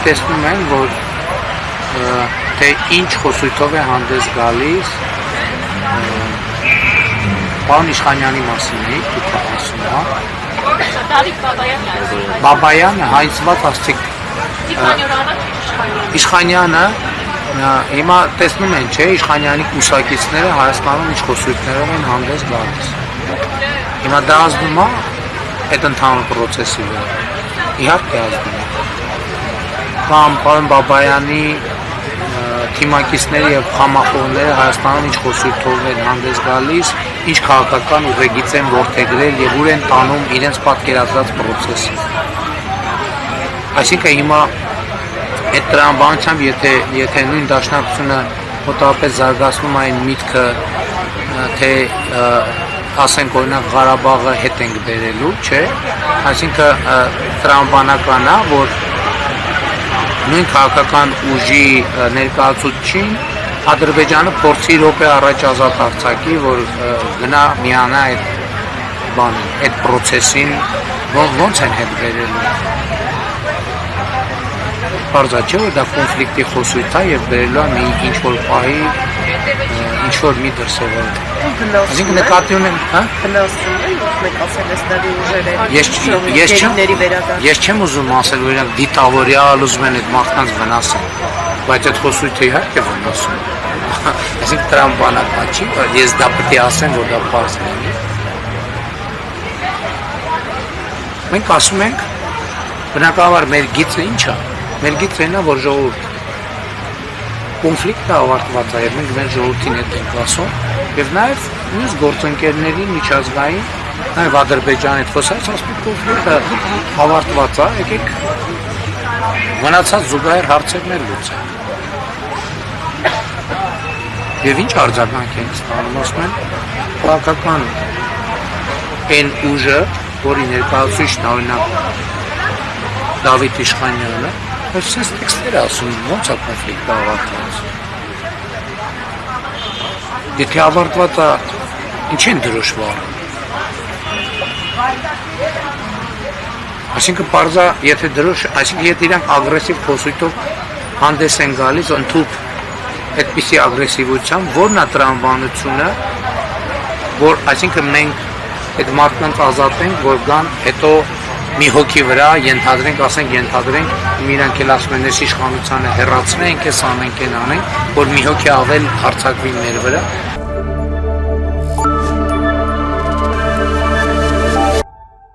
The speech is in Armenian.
տեսնում են, որ թե ինչ խոսույթով է հանդես գալիս պարոն Իշխանյանի մասին էի, դուք ասում հա։ Դավիթ Բաբայանը։ Բաբայանը հայցված ասցիք Իշխանյանը հիմա տեսնում են, չէ, Իշխանյանի կուսակիցները Հայաստանում ինչ խոսույթներով են հանդես գալիս։ Հիմա դա ազդում է այդ ընդհանուր պրոցեսի վրա։ Իհարկե ազդում է։ Կամ պարոն Բաբայանի թիմակիցները եւ խամախոհները Հայաստանում ինչ խոսույթով են հանդես գալիս, ինչ քաղաքական ուղեգիծ են որդեգրել եւ ուր են տանում իրենց պատկերացրած պրոցեսը։ Այսինքն հիմա այդ տրամաբանությամբ եթե նույն դաշնակցությունը մոտավորապես զարգացնում այն միտքը, թե ասենք օրինակ Ղարաբաղը հետ ենք բերելու, չէ, այսինքն տրամաբանական է, որ նույն քաղաքական ուժի ներկայացուցիչին Ադրբեջանը փորձի րոպե առաջ ազատ արձակի, որ գնա միանա այդ պրոցեսին, ոնց են հետ բերելու։ Պարզա չէ, որ դա կոնֆլիկտի խոսույթ է եւ բերելու է մի ինչ-որ պահի ինչ-որ մի դրսևորել։ Այսինքն նկատի ունեմ, հա? Վնասում են, որ մեկ ասել ես դեպի ուժերը։ Ես չեմ ուզում ասել, որ իրանք դիտավորյալ ուզում են այդ մարդկանց վնասել, բայց այդ խոսույթը իհարկե վնասում է։ Այսինքն տրամաբանական չի, ես դա պետք է ասեմ, որ դա բարձր է։ Մենք ասում ենք, բնականաբար մեր գիծը ինչ է։ Մեր գիծը այն է, որ ժողովուրդ կոնֆլիկտը ավարտված է, եւ մենք մեր ժողովրդին հետ ենք ասում, եւ նաեւ մյուս գործընկերների միջազգային, նաեւ Ադրբեջանի հետ խոսած ասում կոնֆլիկտը ավարտված է, եկեք մնացած զուգահեռ հարցերներ լուծենք։ Եվ ինչ արձագանք են ստանում, ասում են, քաղաքական այն ուժը, որի ներկայացուցիչն է օրինակ Դավիթ Իշխանյանը, այսպես տեքստեր ասում, ոնց է կոնֆլիկտը ավարտված։ Եթե ավարտված է, ինչ են դրոշվարը։ Այսինքն պարզա, եթե իրանք ագրեսիվ խոսույթով հանդես են գալիս, ընդհուպ այդպիսի ագրեսիվությամբ, որն է տրամաբանությունը, որ այսինքն մենք այդ մարդկանց ազատենք, որ գան հետո մի հոգի վրա ենթադրենք, իրանք էլ ասում են, ես իշխանությանը հեռացնենք, ես անենք, որ մի հոգի ավել հարցակվի մեր վրա,